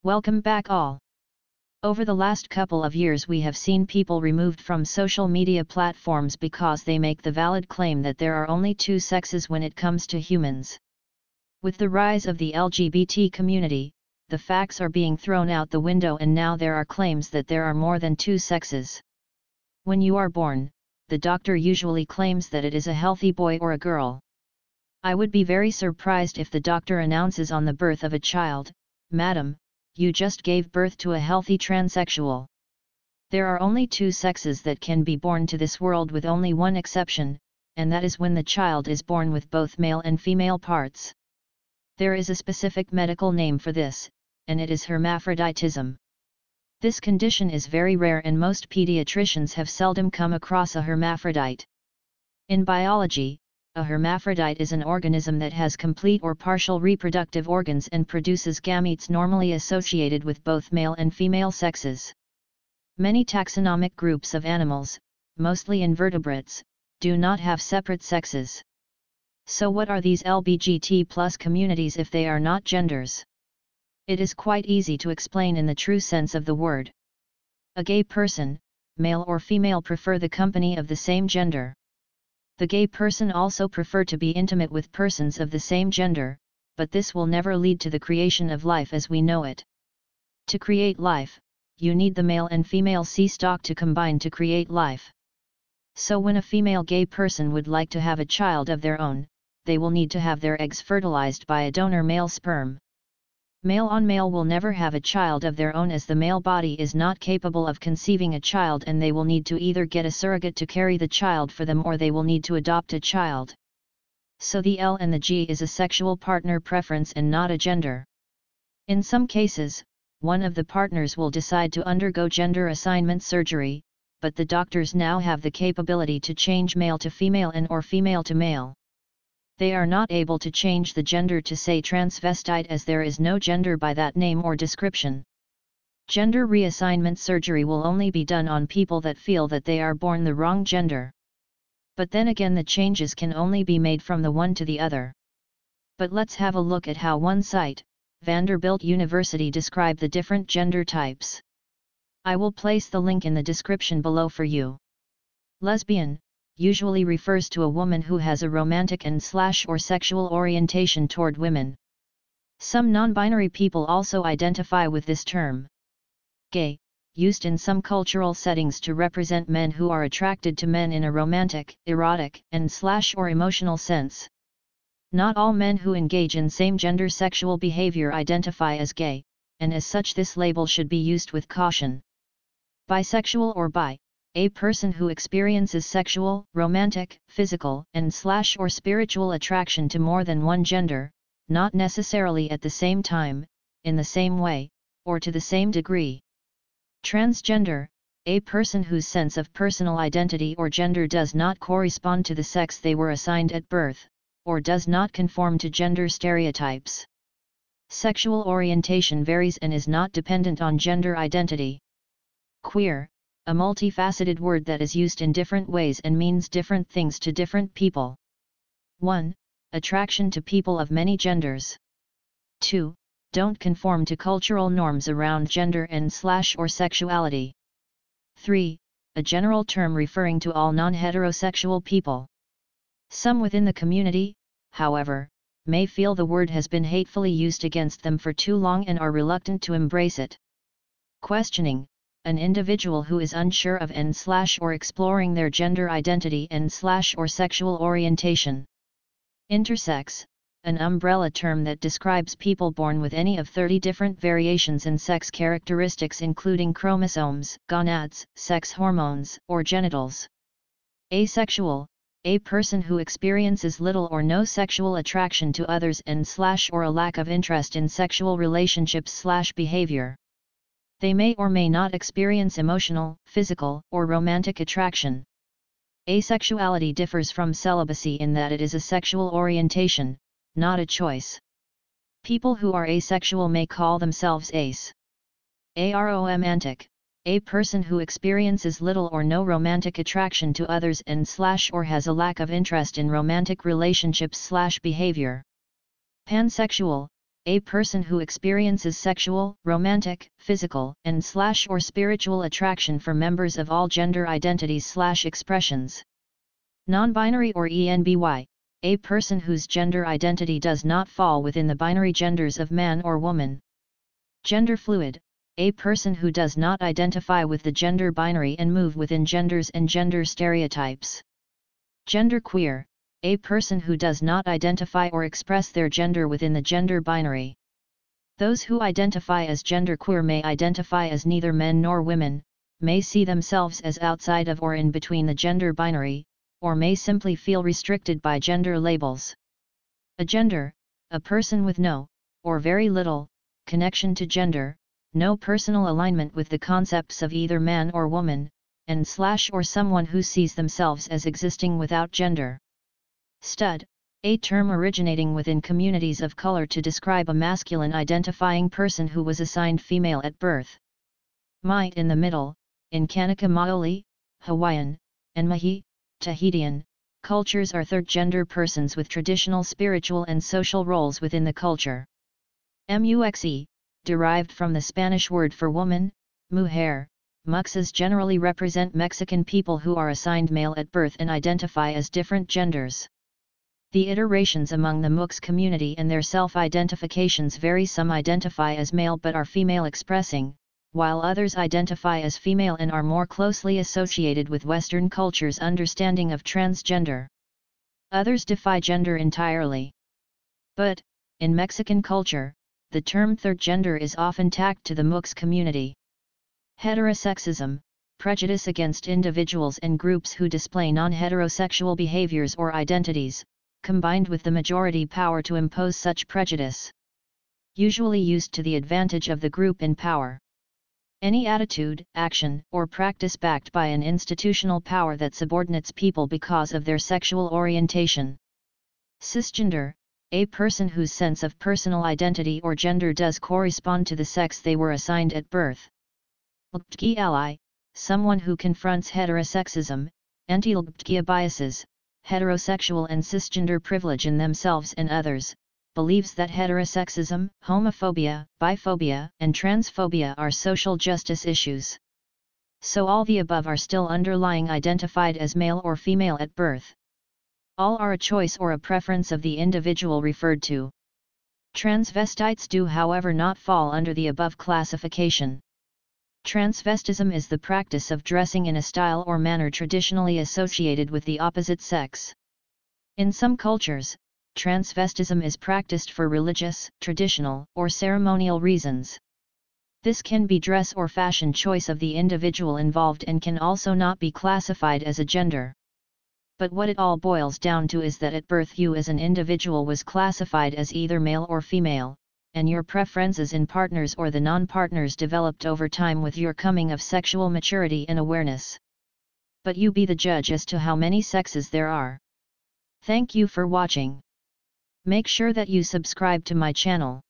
Welcome back all. Over the last couple of years we have seen people removed from social media platforms because they make the valid claim that there are only two sexes when it comes to humans. With the rise of the LGBT community, the facts are being thrown out the window and now there are claims that there are more than two sexes. When you are born, the doctor usually claims that it is a healthy boy or a girl. I would be very surprised if the doctor announces on the birth of a child, "Madam, you just gave birth to a healthy transsexual." There are only two sexes that can be born to this world with only one exception, and that is when the child is born with both male and female parts. There is a specific medical name for this, and it is hermaphroditism. This condition is very rare and most pediatricians have seldom come across a hermaphrodite. In biology, a hermaphrodite is an organism that has complete or partial reproductive organs and produces gametes normally associated with both male and female sexes. Many taxonomic groups of animals, mostly invertebrates, do not have separate sexes. So what are these LGBT+ communities if they are not genders? It is quite easy to explain in the true sense of the word. A gay person, male or female, prefer the company of the same gender. The gay person also prefer to be intimate with persons of the same gender, but this will never lead to the creation of life as we know it. To create life, you need the male and female C-stock to combine to create life. So when a female gay person would like to have a child of their own, they will need to have their eggs fertilized by a donor male sperm. Male on male will never have a child of their own as the male body is not capable of conceiving a child and they will need to either get a surrogate to carry the child for them or they will need to adopt a child. So the L and the G is a sexual partner preference and not a gender. In some cases, one of the partners will decide to undergo gender assignment surgery, but the doctors now have the capability to change male to female and or female to male. They are not able to change the gender to say transvestite as there is no gender by that name or description. Gender reassignment surgery will only be done on people that feel that they are born the wrong gender. But then again the changes can only be made from the one to the other. But let's have a look at how one site, Vanderbilt University, described the different gender types. I will place the link in the description below for you. Lesbian usually refers to a woman who has a romantic and/or sexual orientation toward women. Some non-binary people also identify with this term. Gay, used in some cultural settings to represent men who are attracted to men in a romantic, erotic, and/or emotional sense. Not all men who engage in same-gender sexual behavior identify as gay, and as such this label should be used with caution. Bisexual or bi, a person who experiences sexual, romantic, physical, and/or spiritual attraction to more than one gender, not necessarily at the same time, in the same way, or to the same degree. Transgender, a person whose sense of personal identity or gender does not correspond to the sex they were assigned at birth, or does not conform to gender stereotypes. Sexual orientation varies and is not dependent on gender identity. Queer, a multifaceted word that is used in different ways and means different things to different people. 1. Attraction to people of many genders. 2. Don't conform to cultural norms around gender and/or sexuality. 3. A general term referring to all non-heterosexual people. Some within the community, however, may feel the word has been hatefully used against them for too long and are reluctant to embrace it. Questioning, an individual who is unsure of and/or exploring their gender identity and/or sexual orientation. Intersex, an umbrella term that describes people born with any of 30 different variations in sex characteristics including chromosomes, gonads, sex hormones, or genitals. Asexual, a person who experiences little or no sexual attraction to others and/or a lack of interest in sexual relationships/behavior. They may or may not experience emotional, physical, or romantic attraction. Asexuality differs from celibacy in that it is a sexual orientation, not a choice. People who are asexual may call themselves ace. Aromantic, a person who experiences little or no romantic attraction to others and/or has a lack of interest in romantic relationships/behavior. Pansexual, a person who experiences sexual, romantic, physical, and/or spiritual attraction for members of all gender identities/expressions. Non-binary or ENBY, a person whose gender identity does not fall within the binary genders of man or woman. Gender fluid, a person who does not identify with the gender binary and move within genders and gender stereotypes. Genderqueer, a person who does not identify or express their gender within the gender binary. Those who identify as genderqueer may identify as neither men nor women, may see themselves as outside of or in between the gender binary, or may simply feel restricted by gender labels. Agender, a person with no, or very little, connection to gender, no personal alignment with the concepts of either man or woman, and/or someone who sees themselves as existing without gender. Stud, a term originating within communities of color to describe a masculine identifying person who was assigned female at birth. Mite in the middle, in Kanaka Maoli, Hawaiian, and Mahi, Tahitian, cultures are third gender persons with traditional spiritual and social roles within the culture. Muxe, derived from the Spanish word for woman, mujer, muxes generally represent Mexican people who are assigned male at birth and identify as different genders. The iterations among the Mux community and their self-identifications vary. Some identify as male but are female expressing, while others identify as female and are more closely associated with Western culture's understanding of transgender. Others defy gender entirely. But, in Mexican culture, the term third gender is often tacked to the Mux community. Heterosexism, prejudice against individuals and groups who display non-heterosexual behaviors or identities, combined with the majority power to impose such prejudice. Usually used to the advantage of the group in power. Any attitude, action, or practice backed by an institutional power that subordinates people because of their sexual orientation. Cisgender, a person whose sense of personal identity or gender does correspond to the sex they were assigned at birth. LGBTQ ally, someone who confronts heterosexism, anti-LGBTQ biases, heterosexual and cisgender privilege in themselves and others, believes that heterosexism, homophobia, biphobia, and transphobia are social justice issues. So all the above are still underlying identified as male or female at birth. All are a choice or a preference of the individual referred to. Transvestites do however not fall under the above classification. Transvestism is the practice of dressing in a style or manner traditionally associated with the opposite sex. In some cultures, transvestism is practiced for religious, traditional, or ceremonial reasons. This can be dress or fashion choice of the individual involved and can also not be classified as a gender. But what it all boils down to is that at birth you as an individual was classified as either male or female, and your preferences in partners or the non-partners developed over time with your coming of sexual maturity and awareness. But you be the judge as to how many sexes there are. Thank you for watching. Make sure that you subscribe to my channel.